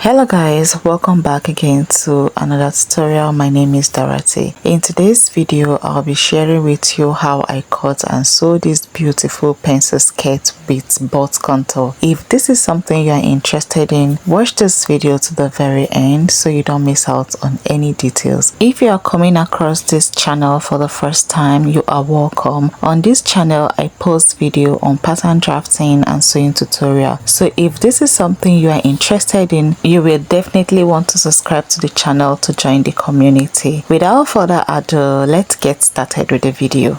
Hello guys, welcome back again to another tutorial. My name is Dorothy. In today's video, I'll be sharing with you how I cut and sew this beautiful pencil skirt with bust contour. If this is something you are interested in, watch this video to the very end so you don't miss out on any details. If you are coming across this channel for the first time, you are welcome. On this channel, I post video on pattern drafting and sewing tutorial. So if this is something you are interested in, you will definitely want to subscribe to the channel to join the community. Without further ado, let's get started with the video.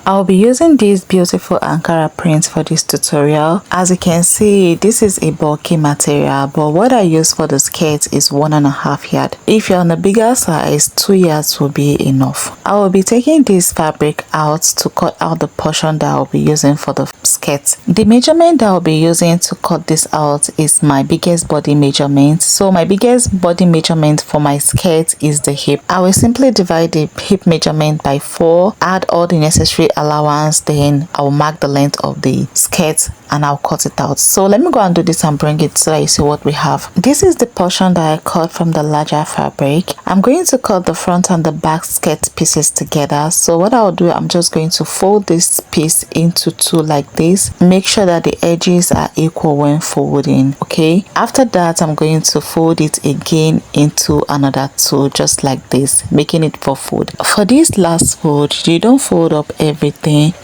I'll be using these beautiful Ankara prints for this tutorial. As you can see, this is a bulky material, but what I use for the skirt is 1.5 yard. If you're on a bigger size, 2 yards will be enough. I will be taking this fabric out to cut out the portion that I'll be using for the skirt. The measurement that I'll be using to cut this out is my biggest body measurement. So my biggest body measurement for my skirt is the hip. I will simply divide the hip measurement by 4, add all the necessary allowance, then I'll mark the length of the skirt and I'll cut it out. So let me go and do this and bring it so that you see what we have. This is the portion that I cut from the larger fabric. I'm going to cut the front and the back skirt pieces together. So what I'll do, I'm just going to fold this piece into 2 like this. Make sure that the edges are equal when folding. Okay, after that I'm going to fold it again into another 2 just like this, making it 4 fold. For this last fold, you don't fold up everything.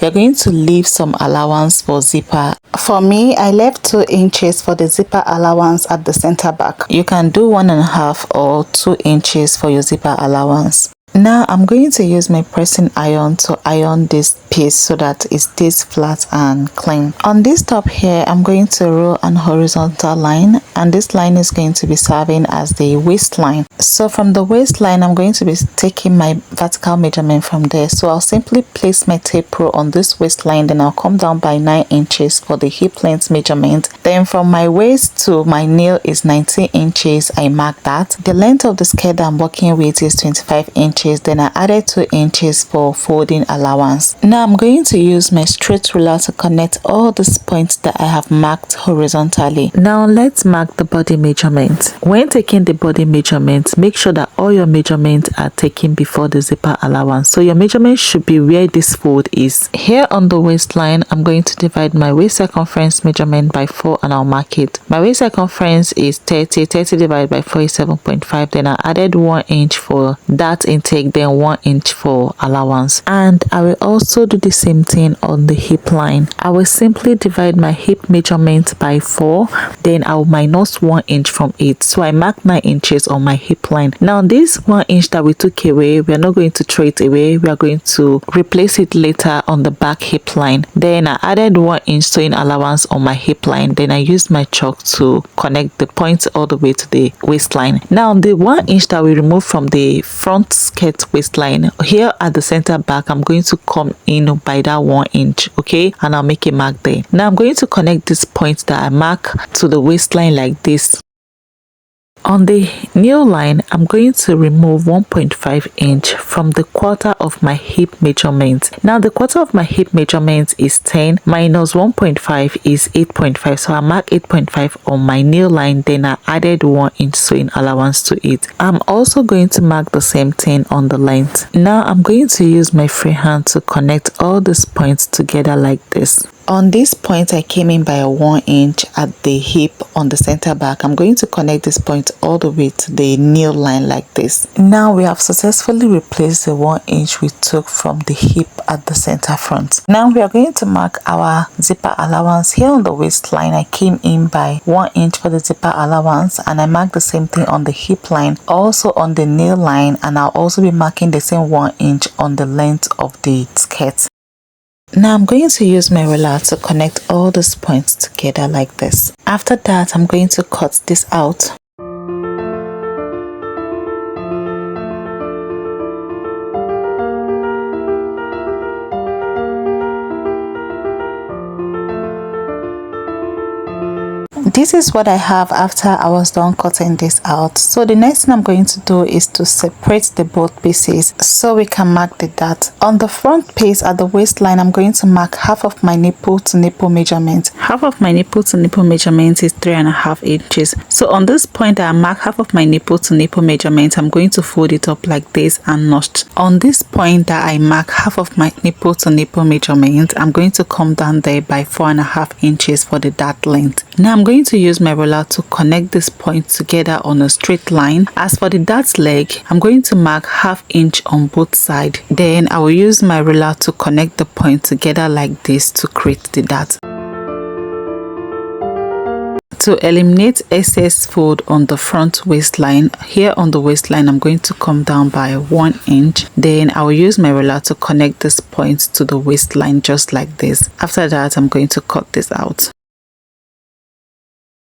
You're going to leave some allowance for zipper. For me, I left 2 inches for the zipper allowance at the center back. You can do 1.5 or 2 inches for your zipper allowance. Now I'm going to use my pressing iron to iron this piece so that it stays flat and clean. On this top here, I'm going to roll an horizontal line, and this line is going to be serving as the waistline. So from the waistline, I'm going to be taking my vertical measurement from there. So I'll simply place my tape rule on this waistline, then I'll come down by 9 inches for the hip length measurement. Then from my waist to my nail is 19 inches. I mark that. The length of the skirt that I'm working with is 25 inches. Then I added 2 inches for folding allowance. Now I'm going to use my straight ruler to connect all these points that I have marked horizontally. Now let's mark the body measurement. When taking the body measurement, make sure that all your measurements are taken before the zipper allowance. So your measurement should be where this fold is. Here on the waistline, I'm going to divide my waist circumference measurement by 4 and I'll mark it. My waist circumference is 30 divided by 4 is 7.5. Then I added 1 inch for that intake, then 1 inch for allowance. And I will also do the same thing on the hip line. I will simply divide my hip measurement by 4, then I will minus 1 inch from it. So I mark 9 inches on my hip line. Now this 1 inch that we took away, we are not going to throw it away. We are going to replace it later on the back hip line. Then I added 1 inch sewing allowance on my hip line. Then I used my chalk to connect the points all the way to the waistline. Now the 1 inch that we removed from the front skirt waistline, here at the center back, I'm going to come in by that 1 inch, okay, and I'll make a mark there. Now I'm going to connect this point that I mark to the waistline like this. On the new line, I'm going to remove 1.5 inch from the quarter of my hip measurement. Now the quarter of my hip measurement is 10 minus 1.5 is 8.5. So I mark 8.5 on my new line, then I added 1 inch sewing allowance to it. I'm also going to mark the same thing on the length. Now I'm going to use my freehand to connect all these points together like this. On this point, I came in by 1 inch at the hip on the center back. I'm going to connect this point all the way to the nail line like this. Now we have successfully replaced the 1 inch we took from the hip at the center front. Now we are going to mark our zipper allowance. Here on the waistline, I came in by 1 inch for the zipper allowance, and I marked the same thing on the hip line, also on the nail line, and I'll also be marking the same 1 inch on the length of the skirt. Now I'm going to use my ruler to connect all these points together like this. After that, I'm going to cut this out. This is what I have after I was done cutting this out. So the next thing I'm going to do is to separate the both pieces so we can mark the dart. On the front piece at the waistline, I'm going to mark half of my nipple to nipple measurement. Half of my nipple to nipple measurement is 3.5 inches. So on this point that I mark half of my nipple to nipple measurement, I'm going to fold it up like this and notch. On this point that I mark half of my nipple to nipple measurement, I'm going to come down there by 4.5 inches for the dart length. Now I'm going to use my ruler to connect this point together on a straight line. As for the dart leg, I'm going to mark ½ inch on both sides. Then I will use my ruler to connect the point together like this to create the dart. To eliminate excess fold on the front waistline, here on the waistline I'm going to come down by 1 inch. Then I will use my ruler to connect this point to the waistline just like this. After that, I'm going to cut this out.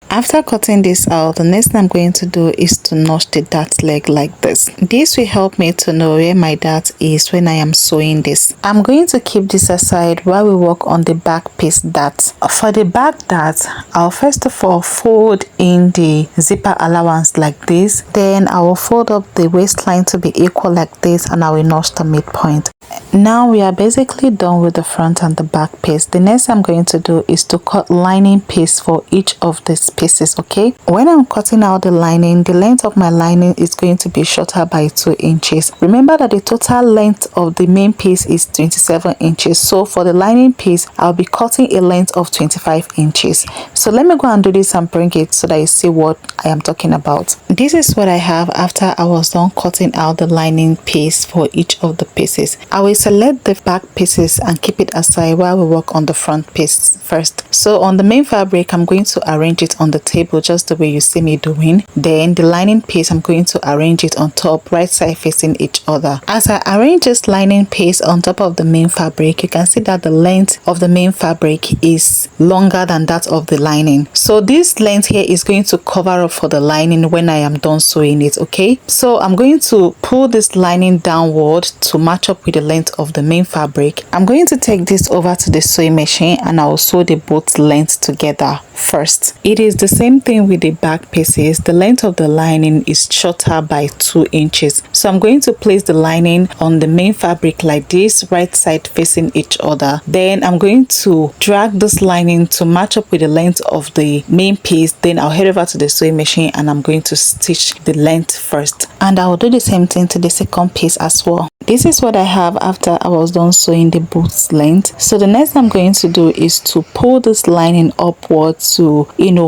After cutting this out, the next thing I'm going to do is to notch the dart leg like this. This will help me to know where my dart is when I am sewing this. I'm going to keep this aside while we work on the back piece dart. For the back dart, I'll first of all fold in the zipper allowance like this. Then I will fold up the waistline to be equal like this, and I will notch the midpoint. Now we are basically done with the front and the back piece. The next I'm going to do is to cut lining piece for each of these pieces. Okay, when I'm cutting out the lining, the length of my lining is going to be shorter by 2 inches. Remember that the total length of the main piece is 27 inches. So for the lining piece, I'll be cutting a length of 25 inches. So let me go and do this and bring it so that you see what I am talking about. This is what I have after I was done cutting out the lining piece for each of the pieces. I will select the back pieces and keep it aside while we work on the front piece first. So on the main fabric, I'm going to arrange it on the table just the way you see me doing. Then the lining piece, I'm going to arrange it on top, right side facing each other. As I arrange this lining piece on top of the main fabric, you can see that the length of the main fabric is longer than that of the lining. So this length here is going to cover up for the lining when I am done sewing it. Okay, so I'm going to pull this lining downward to match up with the length of the main fabric. I'm going to take this over to the sewing machine and I will sew the both lengths together first. It is the same thing with the back pieces. The length of the lining is shorter by 2 inches. So I'm going to place the lining on the main fabric like this, right side facing each other. Then I'm going to drag this lining to match up with the length of the main piece. Then I'll head over to the sewing machine and I'm going to stitch the length first. And I will do the same thing to the second piece as well. This is what I have after I was done sewing the both length. So the next I'm going to do is to pull this lining upward to,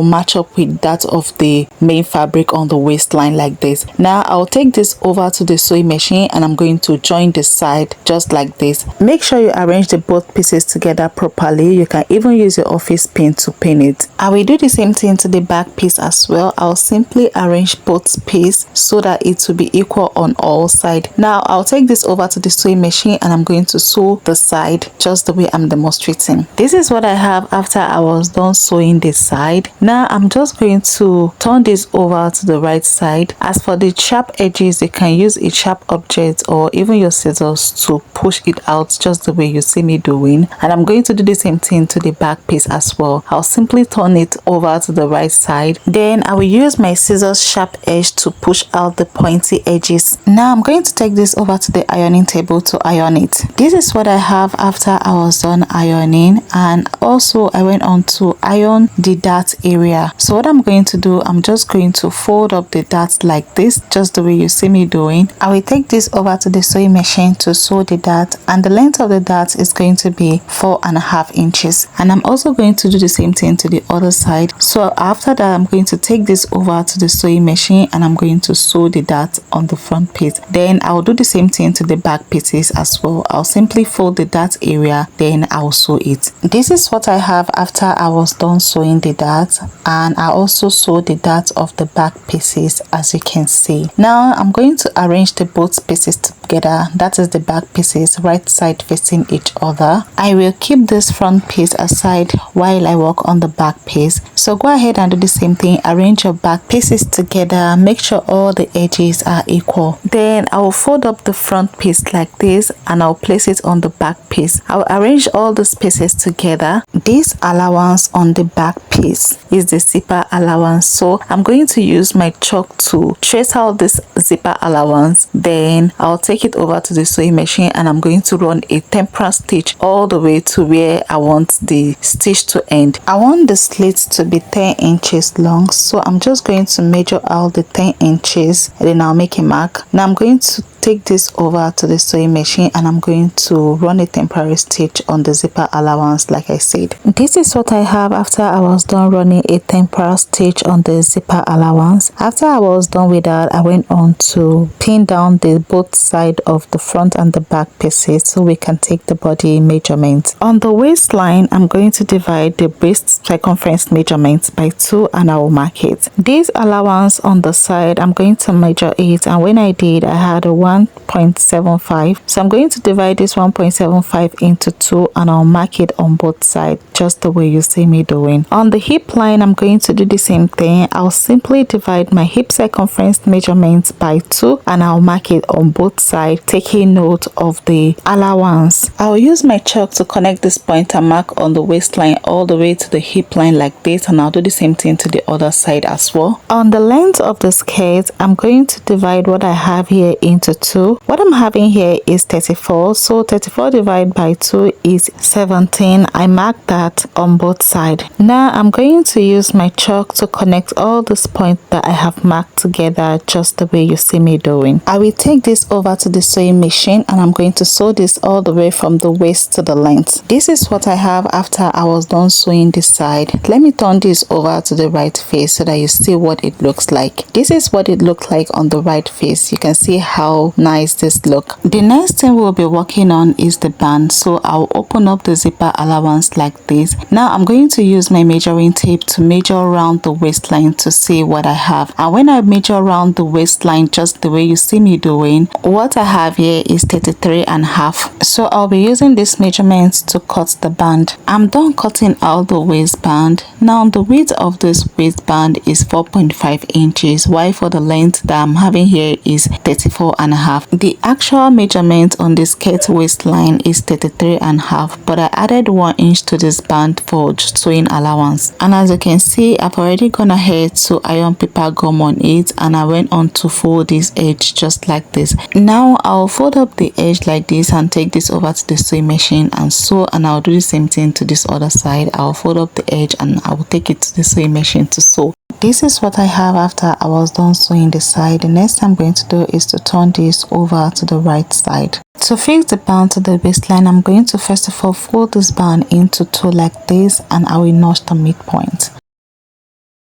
match up with that of the main fabric on the waistline like this. Now I'll take this over to the sewing machine and I'm going to join the side just like this. Make sure you arrange the both pieces together properly. You can even use your office pin to pin it. I will do the same thing to the back piece as well. I'll simply arrange both pieces so that it will be equal on all sides. Now I'll take this over to the sewing machine and I'm going to sew the side just the way I'm demonstrating. This is what I have after I was done sewing this side. Now I'm just going to turn this over to the right side. As for the sharp edges, you can use a sharp object or even your scissors to push it out just the way you see me doing. And I'm going to do the same thing to the back piece as well. I'll simply turn it over to the right side. Then I will use my scissors sharp edge to push out the pointy edges. Now I'm going to take this over to the ironing table to iron it. This is what I have after I was done ironing, and also I went on to iron the dart area. So what I'm going to do, I'm just going to fold up the dart like this, just the way you see me doing. I will take this over to the sewing machine to sew the dart, and the length of the dart is going to be 4.5 inches. And I'm also going to do the same thing to the other side. So after that, I'm going to take this over to the sewing machine and I'm going to sew the dart on the front piece. Then I'll do the same thing to the back pieces as well. I'll simply fold the dart area, then I'll sew it. This is what I have after I was done sewing the dart, and I also sew the dart of the back pieces, as you can see. Now I'm going to arrange the both pieces together, that is the back pieces, right side facing each other. I will keep this front piece aside while I work on the back piece. So go ahead and do the same thing. Arrange your back pieces together, make sure all the edges are equal. Then I will fold up the front piece like this and I'll place it on the back piece. I'll arrange all these pieces together. This allowance on the back piece is the zipper allowance, so I'm going to use my chalk to trace out this zipper allowance. Then I'll take it over to the sewing machine and I'm going to run a temporary stitch all the way to where I want the stitch to end. I want the slits to be 10 inches long, so I'm just going to measure out the 10 inches and then I'll make a mark. Now I'm going to take this over to the sewing machine and I'm going to run a temporary stitch on the zipper allowance like I said. This is what I have after I was done running a temporary stitch on the zipper allowance. After I was done with that, I went on to pin down the both side of the front and the back pieces so we can take the body measurement. On the waistline, I'm going to divide the waist circumference measurement by 2 and I will mark it. This allowance on the side, I'm going to measure it, and when I did, I had a 1.75, so I'm going to divide this 1.75 into 2 and I'll mark it on both sides just the way you see me doing. On the hip line, I'm going to do the same thing. I'll simply divide my hip circumference measurements by 2 and I'll mark it on both sides, taking note of the allowance. I'll use my chalk to connect this point and mark on the waistline all the way to the hip line like this, and I'll do the same thing to the other side as well. On the length of the skirt, I'm going to divide what I have here into 2. What I'm having here is 34, so 34 divided by 2 is 17. I marked that on both sides. Now I'm going to use my chalk to connect all these points that I have marked together just the way you see me doing. I will take this over to the sewing machine and I'm going to sew this all the way from the waist to the length. This is what I have after I was done sewing this side. Let me turn this over to the right face so that you see what it looks like. This is what it looked like on the right face. You can see how nice this look. The next thing we'll be working on is the band, so I'll open up the zipper allowance like this. Now I'm going to use my measuring tape to measure around the waistline to see what I have, and when I measure around the waistline just the way you see me doing, what I have here is 33.5, so I'll be using this measurement to cut the band. I'm done cutting out the waistband. Now the width of this waistband is 4.5 inches, while for the length that I'm having here is 34.5. The actual measurement on the skirt waistline is 33.5, but I added 1 inch to this band for sewing allowance. And as you can see, I've already gone ahead to iron paper gum on it and I went on to fold this edge just like this. Now I'll fold up the edge like this and take this over to the sewing machine and sew, and I'll do the same thing to this other side. I'll fold up the edge and I will take it to the sewing machine to sew. This is what I have after I was done sewing the side. The next thing I'm going to do is to turn this over to the right side. To fix the band to the waistline, I'm going to first of all fold this band into 2 like this and I will notch the midpoint.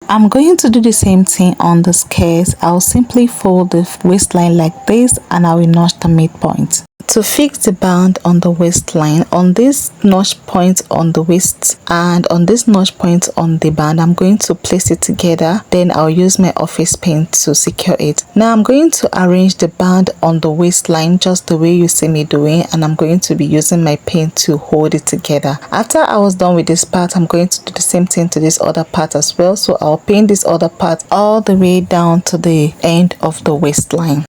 I'm going to do the same thing on the skirt. I'll simply fold the waistline like this and I will notch the midpoint. To fix the band on the waistline, on this notch point on the waist and on this notch point on the band, I'm going to place it together. Then I'll use my office pin to secure it. Now I'm going to arrange the band on the waistline just the way you see me doing, and I'm going to be using my pin to hold it together. After I was done with this part, I'm going to do the same thing to this other part as well. So I'll pin this other part all the way down to the end of the waistline.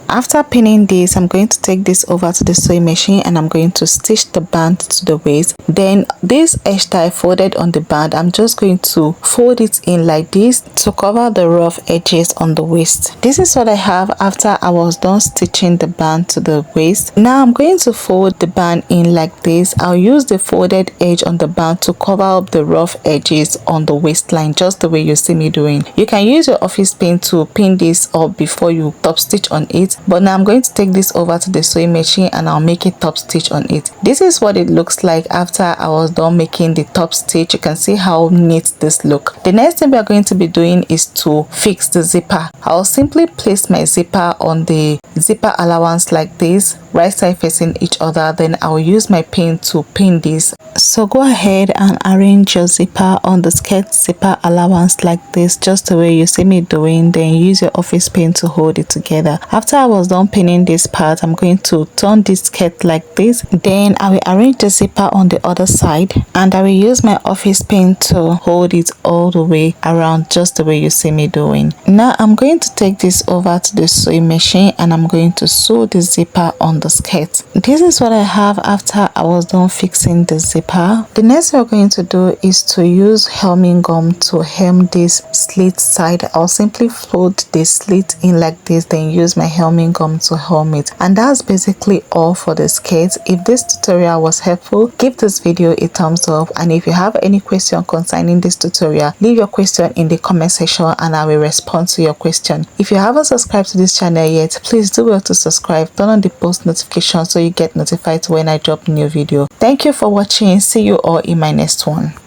After pinning this, I'm going to take this over to the sewing machine and I'm going to stitch the band to the waist. Then this edge that I folded on the band, I'm just going to fold it in like this to cover the rough edges on the waist. This is what I have after I was done stitching the band to the waist. Now I'm going to fold the band in like this. I'll use the folded edge on the band to cover up the rough edges on the waistline just the way you see me doing. You can use your office pin to pin this up before you top stitch on it. But now I'm going to take this over to the sewing machine and I'll make a top stitch on it. This is what it looks like after I was done making the top stitch. You can see how neat this look. The next thing we are going to be doing is to fix the zipper. I'll simply place my zipper on the zipper allowance like this. right side facing each other. Then I'll use my pin to pin this. So go ahead and arrange your zipper on the skirt zipper allowance like this, just the way you see me doing. Then use your office pin to hold it together. After I was done pinning this part, I'm going to turn this skirt like this. Then I will arrange the zipper on the other side, and I will use my office pin to hold it all the way around, just the way you see me doing. Now I'm going to take this over to the sewing machine and I'm going to sew the zipper on the skirt. This is what I have after I was done fixing the zipper. The next thing we're going to do is to use hemming gum to hem this slit side. I'll simply fold the slit in like this, then use my hemming gum to hem it. And that's basically all for the skirt. If this tutorial was helpful, give this video a thumbs up, and if you have any question concerning this tutorial, leave your question in the comment section and I will respond to your question. If you haven't subscribed to this channel yet, please do well to subscribe, turn on the post notification so you get notified when I drop new video. Thank you for watching. See you all in my next one.